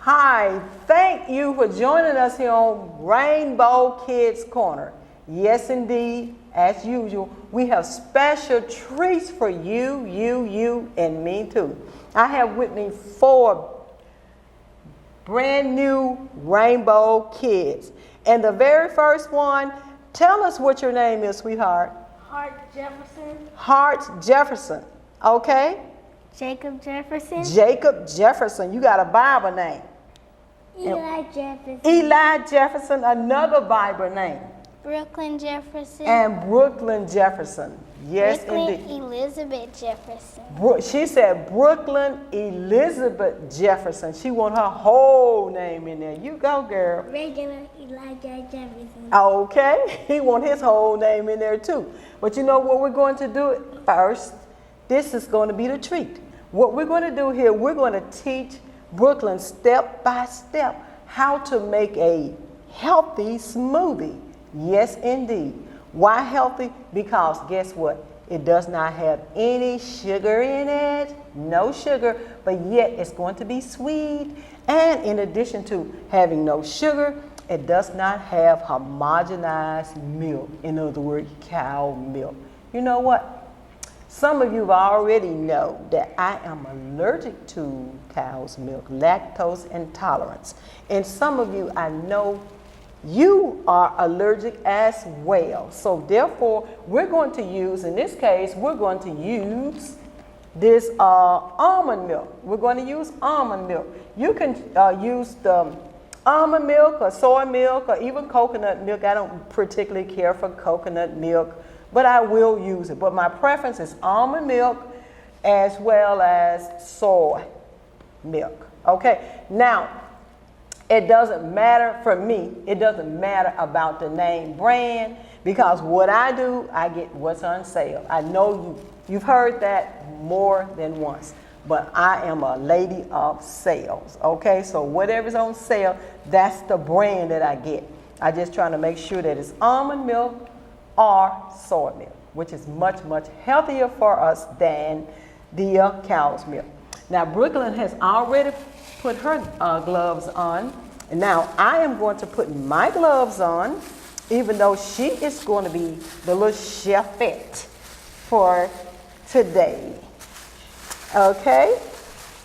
Hi, thank you for joining us here on Rainbow Kidz Corner. Yes, indeed, as usual, we have special treats for you, and me too. I have with me 4 brand new Rainbow Kids. And the very first one, tell us what your name is, sweetheart. Hart Jefferson. Hart Jefferson, okay? Jacob Jefferson. Jacob Jefferson, you got a Bible name. Eli Jefferson. Eli Jefferson, another Bible name. Brooklyn Jefferson. And Brooklyn Jefferson. Yes, Brooklyn indeed. Elizabeth Jefferson. She said Brooklyn Elizabeth Jefferson. She want her whole name in there. You go, girl. Regular Elijah Jefferson. Okay, he want his whole name in there too. But you know what we're going to do first? This is going to be the treat. What we're going to do here, we're going to teach Brooklyn step by step how to make a healthy smoothie. Yes, indeed. Why healthy? Because guess what? It does not have any sugar in it, no sugar, but yet it's going to be sweet. And in addition to having no sugar, it does not have homogenized milk. In other words, cow milk. You know what? Some of you already know that I am allergic to cow's milk, lactose intolerance. And some of you, I know you are allergic as well. So therefore, we're going to use, in this case, we're going to use this almond milk. We're going to use almond milk. You can use the almond milk or soy milk or even coconut milk. I don't particularly care for coconut milk, but I will use it. But my preference is almond milk as well as soy milk. Okay, now it doesn't matter for me, it doesn't matter about the name brand, because what I do, I get what's on sale. I know you've heard that more than once, but I am a lady of sales. Okay, so whatever's on sale, that's the brand that I get. I just trying to make sure that it's almond milk or soy milk, which is much, much healthier for us than the cow's milk. Now, Brooklyn has already put her gloves on, and now I am going to put my gloves on, even though she is going to be the little chefette for today. Okay?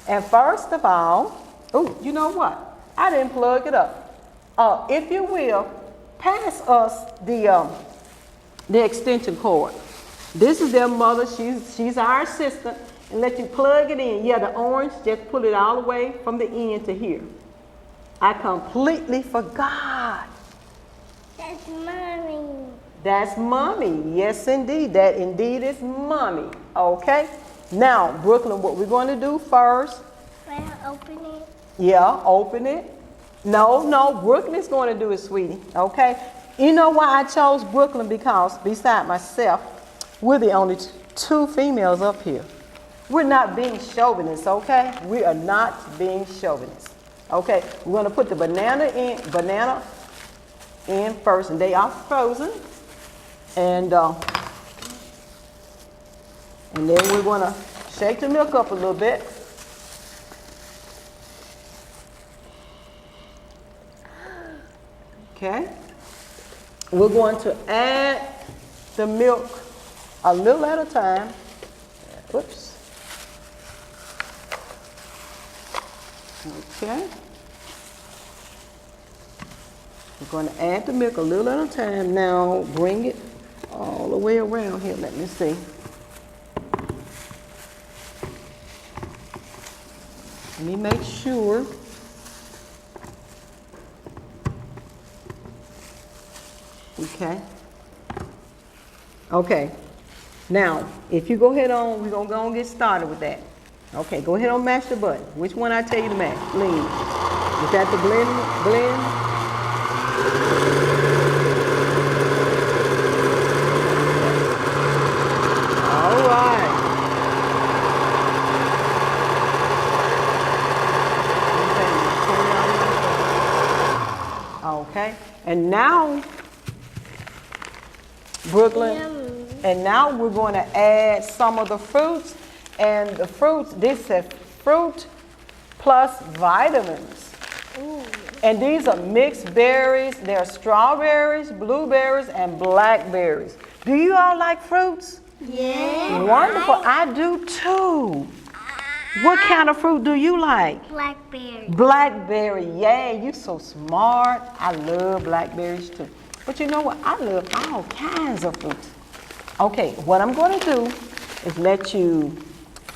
And first of all, oh, you know what? I didn't plug it up. If you will, pass us the extension cord. This is their mother. She's our assistant. And let you plug it in. Yeah, the orange, just pull it all the way from the end to here. I completely forgot. That's Mommy. That's Mommy. Yes, indeed. That indeed is Mommy. Okay. Now, Brooklyn, what we're going to do first. Can I open it? Yeah, open it. No, Brooklyn is going to do it, sweetie. Okay. You know why I chose Brooklyn? Because beside myself, we're the only 2 females up here. We're not being chauvinists, okay? We are not being chauvinists. Okay, we're going to put the banana in first, and they are frozen. And then we're going to shake the milk up a little bit. Okay. We're going to add the milk a little at a time. Whoops. Okay. We're going to add the milk a little at a time. Now bring it all the way around here. Let me see. Let me make sure. Okay. Okay. Now, if you go ahead on, we're going to go and get started with that. Okay, go ahead and mash the button. Which one I tell you to mash? Lean. Is that the blend? All right. Okay, and now, Brooklyn, and now we're going to add some of the fruits. And the fruits, this says fruit plus vitamins. Ooh. And these are mixed berries. There are strawberries, blueberries, and blackberries. Do you all like fruits? Yeah. Wonderful. I do too. What kind of fruit do you like? Blackberry. Blackberry. Yeah, you so smart. I love blackberries too. But you know what? I love all kinds of fruits. Okay, what I'm going to do is let you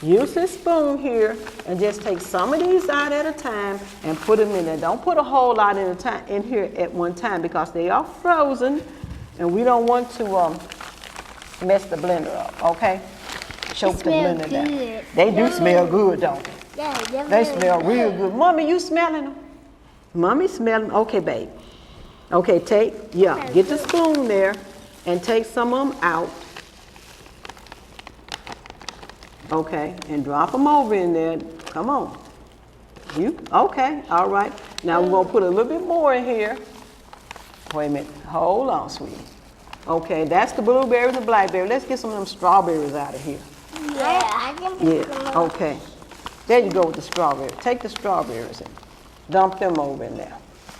use this spoon here and just take some of these out at a time and put them in there. Don't put a whole lot in here at one time because they are frozen and we don't want to mess the blender up, okay? Choke the blender down. They do smell good, don't they? Yeah, They smell real good. Mommy, you smelling them? Mommy smelling them? Okay, babe. Okay, get the spoon there and take some of them out. Okay, and drop them over in there. Come on. Okay, all right. Now we're gonna put a little bit more in here. Wait a minute, hold on, sweetie. Okay, that's the blueberries and blackberries. Let's get some of them strawberries out of here. Yeah, I can put them Yeah, on. okay. There you go with the strawberries. Take the strawberries and dump them over in there.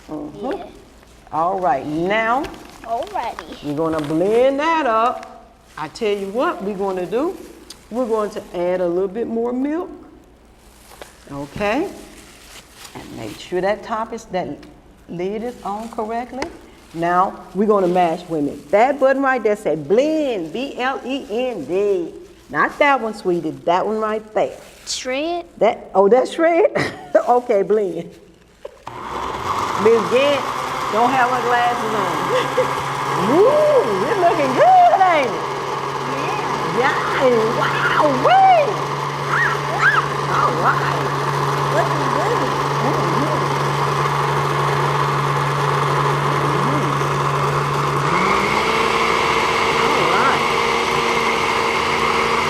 Yeah. All right, now Alrighty. we're gonna blend that up. I tell you what we're gonna do. We're going to add a little bit more milk. Okay. And make sure that lid is on correctly. Now we're gonna mash with it. That button right there said blend, B-L-E-N-D. Not that one, sweetie, that one right there. Shred. That's shred? Okay, blend. Miss Gant don't have her glasses on. Woo, it's looking good, ain't it? Yeah, wow, wait. All right. Looking good. All right.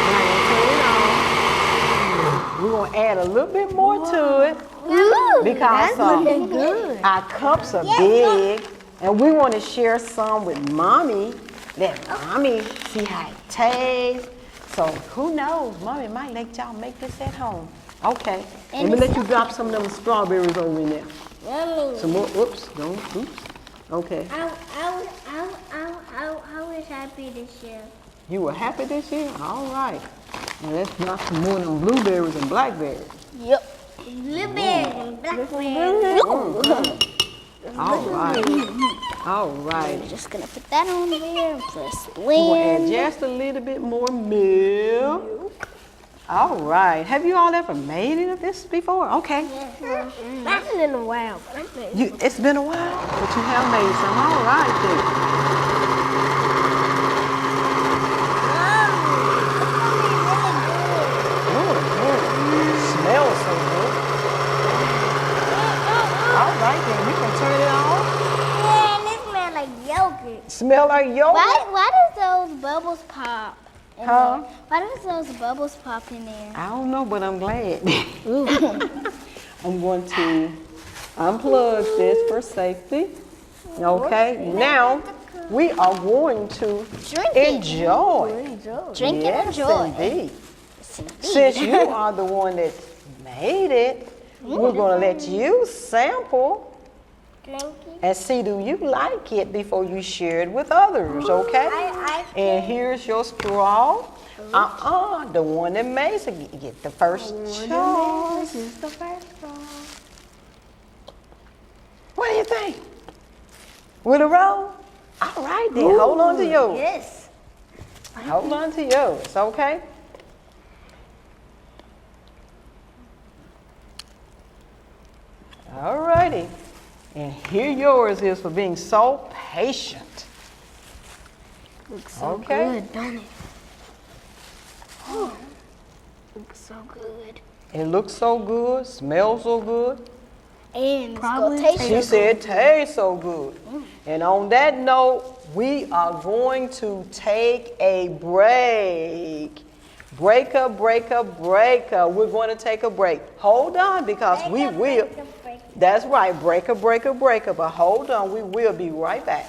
Now turn it on. We're gonna add a little bit more to it Ooh, because that's looking good. our cups are big, and we want to share some with Mommy. Let Mommy see how it tastes. So who knows? Mommy might let y'all make this at home. Okay. And Let me it's let you drop some of them strawberries over in there. Yummy. Some more. Oops. Okay. I was happy this year. You were happy this year? All right. Now let's knock some more on blueberries and blackberries. Yep. Blueberries and blackberries. All right. All right. Just gonna put that on there and press We're going to add blend. just a little bit more milk. All right. Have you all ever made any of this before? Okay. That's been a while, but I made It's been a while, but you have made some. All right then. Smells so good. All right then, we can turn it on. Man, it smells like yogurt. Smell like yogurt. Why does those bubbles pop in Huh? there? Why does those bubbles pop in there? I don't know, but I'm glad. I'm going to unplug this for safety. Okay, now we are going to Drink it. enjoy. Drink Yes, and enjoy. indeed. Yes, indeed. Since you are the one that made it, we're going to let you sample Drink it. and see do you like it before you share it with others, okay? And here's your straw. The one that makes it. Get the first choice. This is the first one. What do you think? With a roll? All right then, hold on to yours. Yes. Hold on to yours, okay? All righty. And here yours is for being so patient. Looks so Okay. good, don't it? Oh, looks so good. It looks so good, smells so good. And Probably it's gonna taste She so said it tastes so good. And on that note, we are going to take a break. Breaker. We're going to take a break. Hold on, because we will. That's right, breaker. But hold on, we will be right back.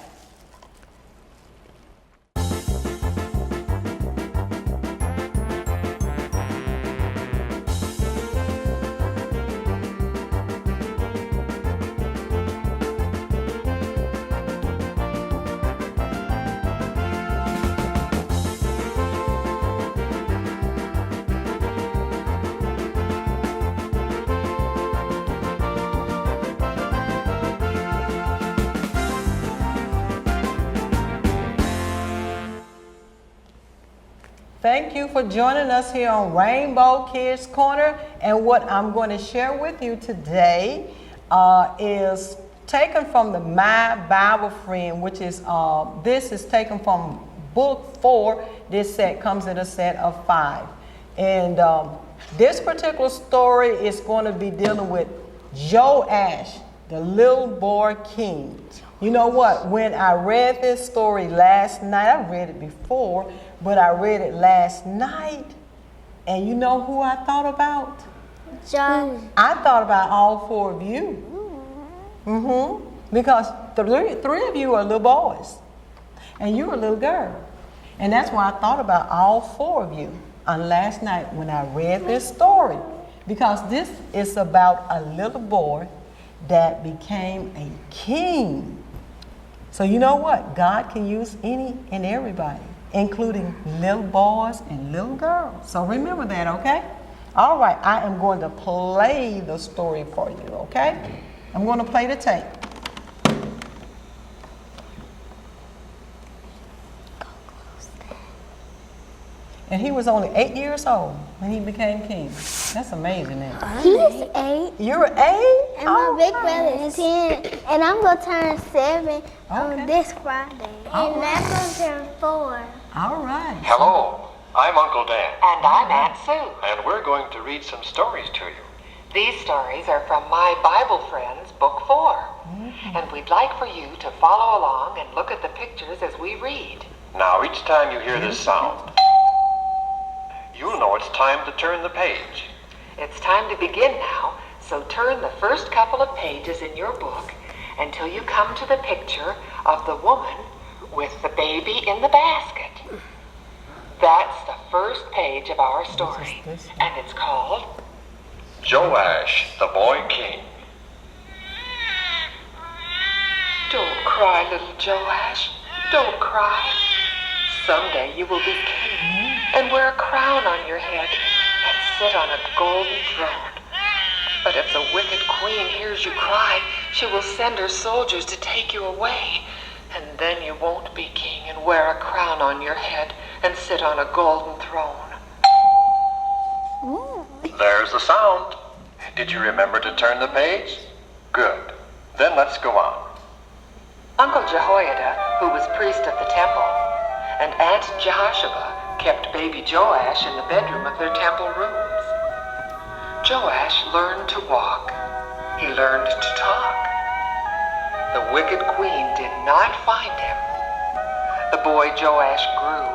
Thank you for joining us here on Rainbow Kids Corner. And what I'm going to share with you today is taken from the My Bible Friend, which is, this is taken from book 4. This set comes in a set of 5. And this particular story is going to be dealing with Joash, the little boy king. You know what? When I read this story last night, I read it before, but I read it last night, and you know who I thought about? John. I thought about all 4 of you. Because three of you are little boys, and you're a little girl. And that's why I thought about all 4 of you on last night when I read this story. Because this is about a little boy that became a king. So you know what? God can use any and everybody, including little boys and little girls. So remember that, okay? All right, I am going to play the story for you, okay? I'm going to play the tape. And he was only 8 years old when he became king. That's amazing, isn't it? He's 8. You're 8? And my big brother is 10. And I'm going to turn 7 Okay. on this Friday. All And I'm going to turn 4. All right. Hello, I'm Uncle Dan, And I'm Aunt Sue. and we're going to read some stories to you. These stories are from My Bible Friends, Book 4. And we'd like for you to follow along and look at the pictures as we read. Now, each time you hear this sound, you'll know it's time to turn the page. It's time to begin now, so turn the first couple of pages in your book until you come to the picture of the woman with the baby in the basket. That's the first page of our story, and it's called Joash, the Boy King. Don't cry, little Joash. Don't cry. Someday you will be king and wear a crown on your head and sit on a golden throne. But if the wicked queen hears you cry, she will send her soldiers to take you away. And then you won't be king and wear a crown on your head and sit on a golden throne. There's the sound. Did you remember to turn the page? Good. Then let's go on. Uncle Jehoiada, who was priest of the temple, and Aunt Jehoshaphat kept baby Joash in the bedroom of their temple rooms. Joash learned to walk. He learned to talk. The wicked queen did not find him. The boy Joash grew.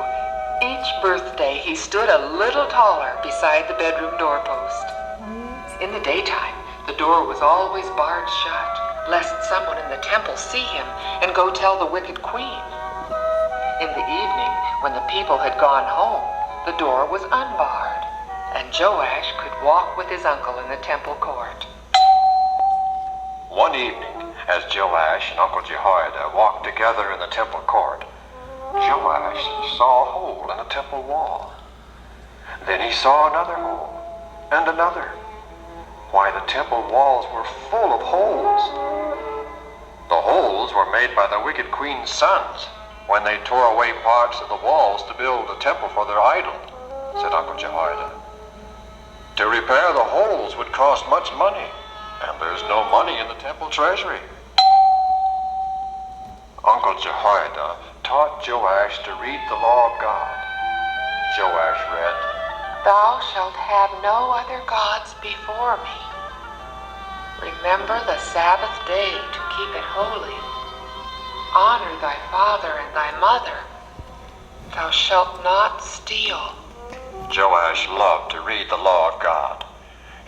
Each birthday he stood a little taller beside the bedroom doorpost. In the daytime, the door was always barred shut, lest someone in the temple see him and go tell the wicked queen. In the evening, when the people had gone home, the door was unbarred, and Joash could walk with his uncle in the temple court. One evening, as Joash and Uncle Jehoiada walked together in the temple court, Joash saw a hole in the temple wall. Then he saw another hole, and another. Why, the temple walls were full of holes. The holes were made by the wicked queen's sons when they tore away parts of the walls to build a temple for their idol, said Uncle Jehoiada. To repair the holes would cost much money, and there's no money in the temple treasury. Uncle Jehoiada taught Joash to read the law of God. Joash read, Thou shalt have no other gods before me. Remember the Sabbath day to keep it holy. Honor thy father and thy mother. Thou shalt not steal. Joash loved to read the law of God.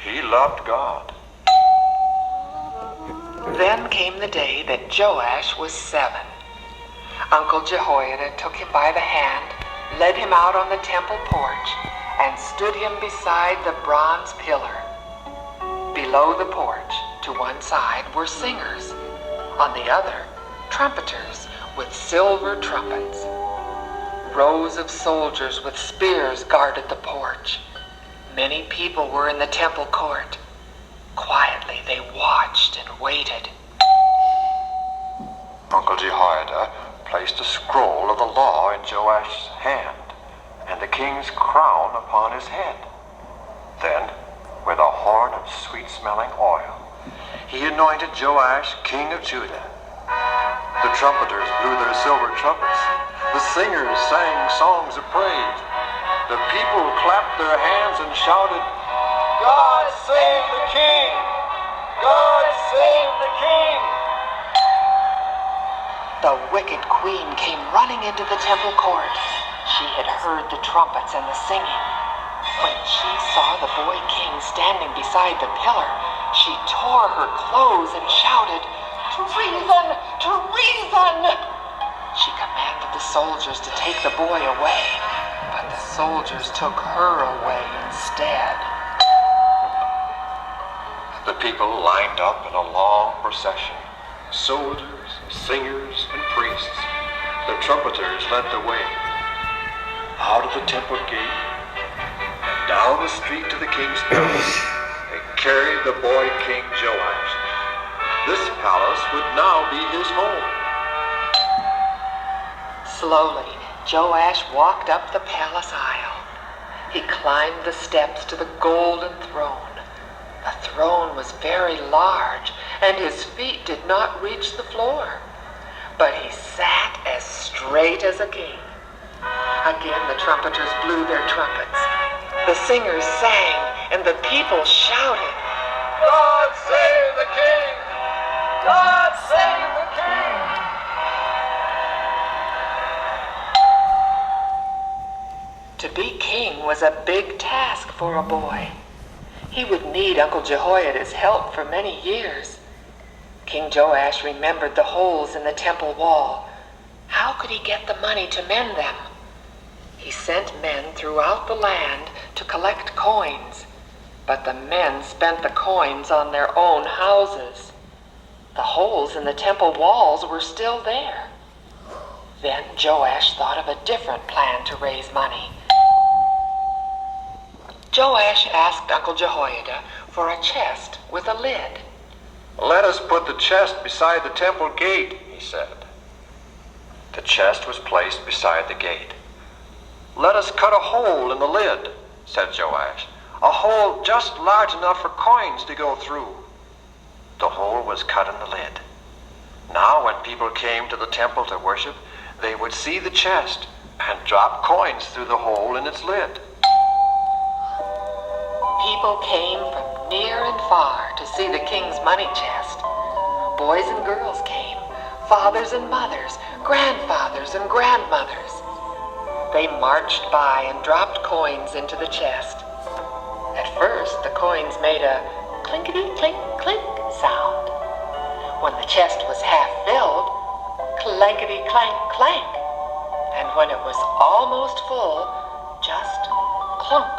He loved God. Then came the day that Joash was 7. Uncle Jehoiada took him by the hand, led him out on the temple porch, and stood him beside the bronze pillar. Below the porch, to one side, were singers. On the other, trumpeters with silver trumpets. Rows of soldiers with spears guarded the porch. Many people were in the temple court. Quietly they watched and waited. Uncle Jehoiada placed a scroll of the law in Joash's hand and the king's crown upon his head. Then, with a horn of sweet-smelling oil, he anointed Joash king of Judah. The trumpeters blew their silver trumpets. The singers sang songs of praise. The people clapped their hands and shouted, "God save the king! God save the king!" The wicked queen came running into the temple court. She had heard the trumpets and the singing. When she saw the boy king standing beside the pillar, she tore her clothes and shouted, "Treason! Treason!" She commanded the soldiers to take the boy away, but the soldiers took her away instead. The people lined up in a long procession. Soldiers, singers, and priests. The trumpeters led the way. Out of the temple gate and down the street to the king's palace, they carried the boy King Joash. This palace would now be his home. Slowly, Joash walked up the palace aisle. He climbed the steps to the golden throne. The throne was very large, and his feet did not reach the floor. But he sat as straight as a king. Again the trumpeters blew their trumpets. The singers sang, and the people shouted, "God save the king! God save the king!" To be king was a big task for a boy. He would need Uncle Jehoiada's help for many years. King Joash remembered the holes in the temple wall. How could he get the money to mend them? He sent men throughout the land to collect coins, but the men spent the coins on their own houses. The holes in the temple walls were still there. Then Joash thought of a different plan to raise money. Joash asked Uncle Jehoiada for a chest with a lid. "Let us put the chest beside the temple gate," he said. The chest was placed beside the gate. "Let us cut a hole in the lid," said Joash. "A hole just large enough for coins to go through." The hole was cut in the lid. Now when people came to the temple to worship, they would see the chest and drop coins through the hole in its lid. People came from near and far to see the king's money chest. Boys and girls came, fathers and mothers, grandfathers and grandmothers. They marched by and dropped coins into the chest. At first, the coins made a clinkety-clink-clink sound. When the chest was half filled, clankety-clank-clank. And when it was almost full, just clunk.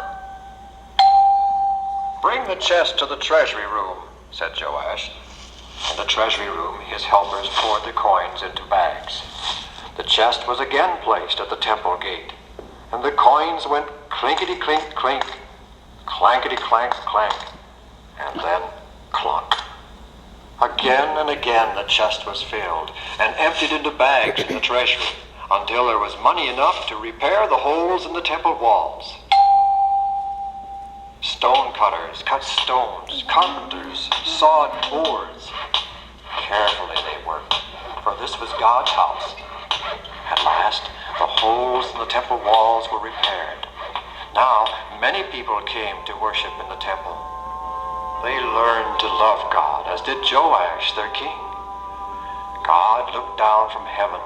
"Bring the chest to the treasury room," said Joash. In the treasury room, his helpers poured the coins into bags. The chest was again placed at the temple gate, and the coins went clinkety-clink-clink, clankety-clank-clank, and then clunk. Again and again the chest was filled and emptied into bags in the treasury until there was money enough to repair the holes in the temple walls. Stone cutters cut stones, carpenters sawed boards. Carefully they worked, for this was God's house. At last, the holes in the temple walls were repaired. Now, many people came to worship in the temple. They learned to love God, as did Joash, their king. God looked down from heaven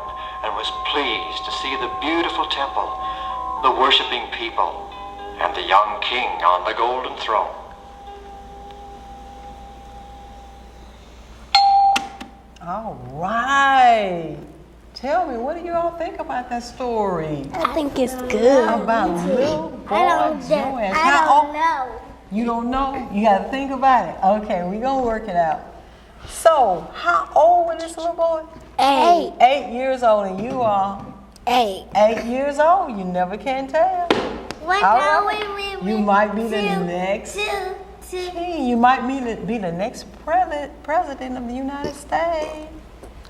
and was pleased to see the beautiful temple, the worshiping people, and the young king on the golden throne. All right. Tell me, what do you all think about that story? I think it's good. How about little boy Joash? I don't know. You don't know? You got to think about it. Okay, we're going to work it out. So, how old was this little boy? 8. 8 years old, and you are 8. 8 years old. You never can tell. One All time right. You might be the next king. You might be the next president of the United States.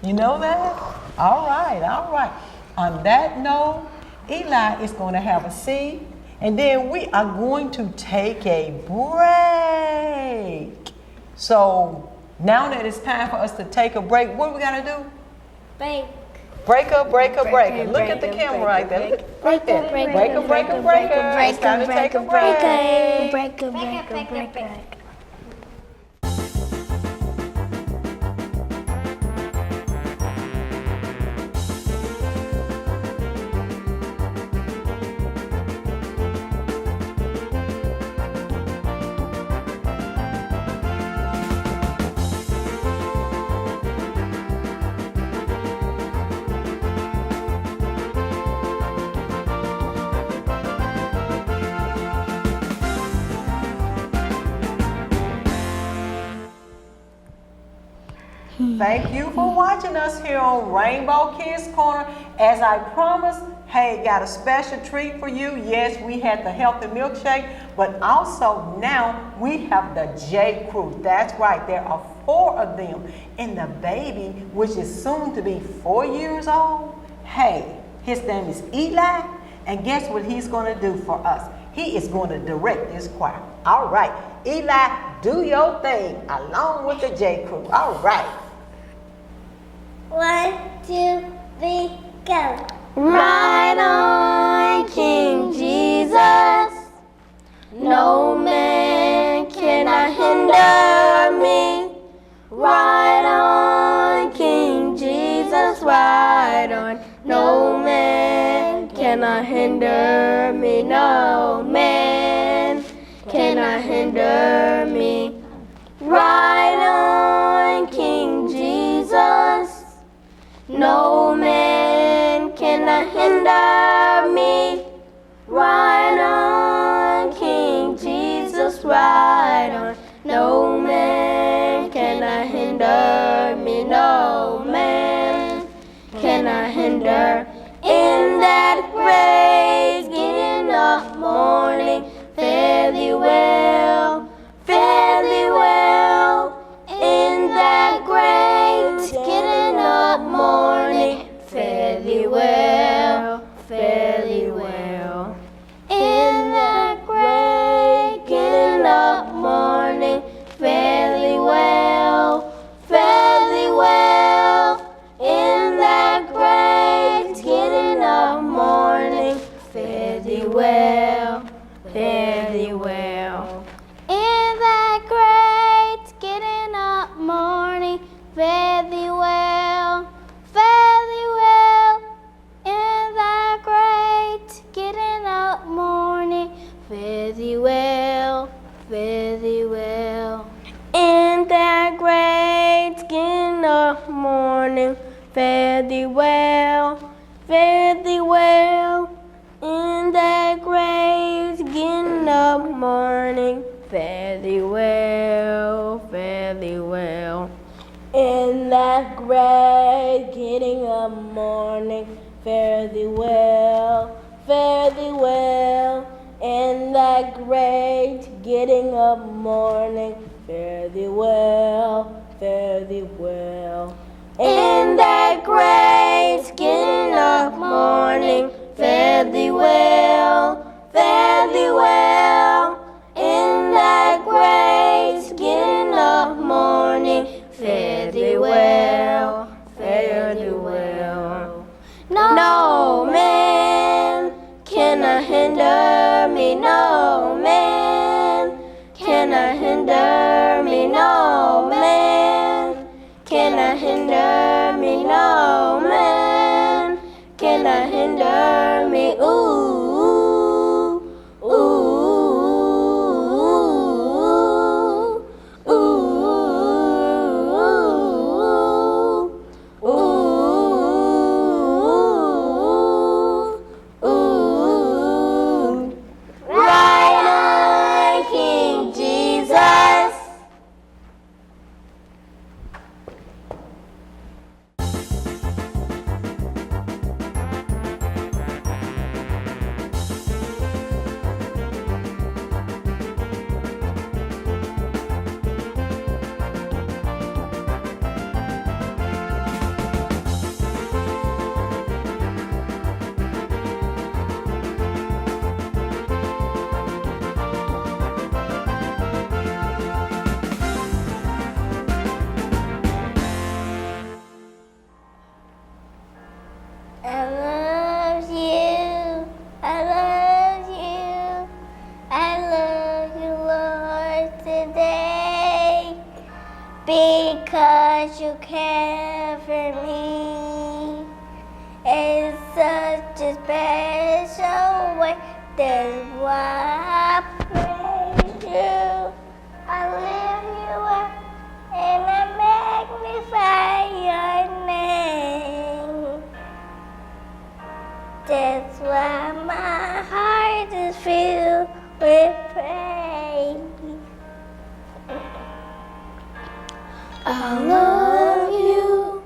You know that? All right, all right. On that note, Eli is going to have a seat, and then we are going to take a break. So now that it's time for us to take a break, what do we got to do? Break. Breaker. Look at the camera right there. Look right there. Breaker. It's time to take a break. Thank you for watching us here on Rainbow Kidz Korner. As I promised, hey, got a special treat for you. Yes, we had the healthy milkshake, but also now we have the J Crew. That's right, there are 4 of them. And the baby, which is soon to be 4 years old, hey, his name is Eli, and guess what he's going to do for us? He is going to direct this choir. All right, Eli, do your thing along with the J Crew. All right. 1, 2, 3, go. Ride on, King Jesus. No man cannot hinder me. Ride on, King Jesus. Ride on. No man cannot hinder me. No man cannot hinder me. Ride on, King Jesus. No man cannot hinder me. Ride on, King Jesus, ride on. No man cannot hinder me. No man cannot hinder. In that great getting up morning, fare thee well, fare thee well. In that great getting up morning, fare thee well, fare thee well. In that great getting up morning, fare thee well, fare thee well. In that great getting up morning, fare thee well, fare thee well. In that great getting up morning, fare thee well, fare thee well. In that great getting up morning, fare thee well, fare thee well. In that great getting up morning, fare thee well, fare thee well. In that great getting up morning, fare thee well, fare thee well. In that great getting up morning, fare thee well, fare thee well. In that great getting up morning, fare thee well, fare thee well. In that great getting up morning, fare thee well, fare thee well. In that great getting up morning, fare thee well, fare thee well. No man cannot hinder me. No cannot hinder me, no man cannot hinder me. Ooh, ooh, ooh, ooh, ooh, ooh. Right on, King Jesus. I love you. I love you. I love you, Lord, today. Because you care for me. It's such a special way. That's why I praise you. I lift you up and I magnify your name. That's why my heart is filled with praise. I love you,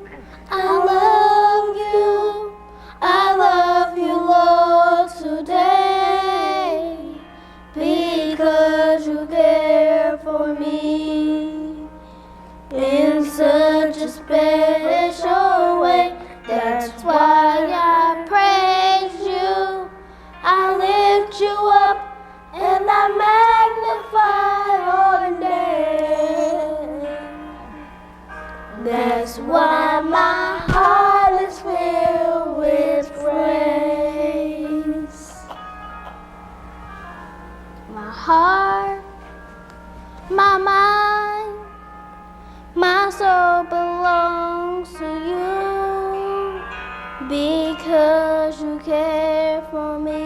I love you, I love you, Lord, today, because you care for me in such a special way. That's why I praise you, I lift you up, and I magnify your name. That's why my heart is filled with praise. My heart, my mind, my soul belongs to you, because you care for me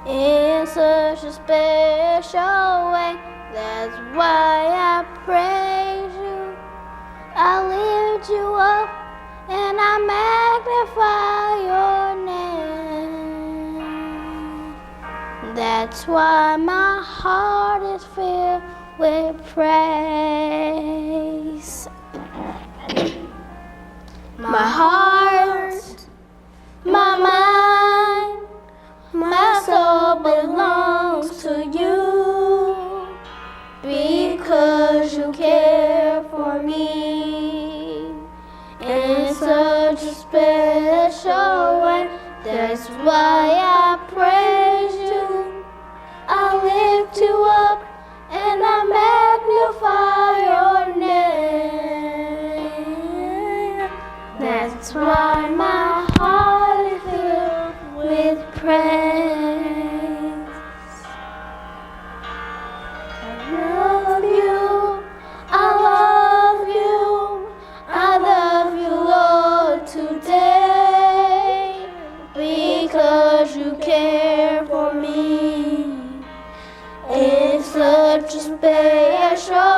in such a special way. That's why I praise you, I lift you up, and I magnify your name. That's why my heart is filled with praise. My heart, my mind, my soul belongs to you, because you care for me in such a special way. That's why I praise you, I lift you up, and I magnify your name. That's why my heart is filled with praise. I love you, I love you, I love you, Lord, today, because you care for me in such a special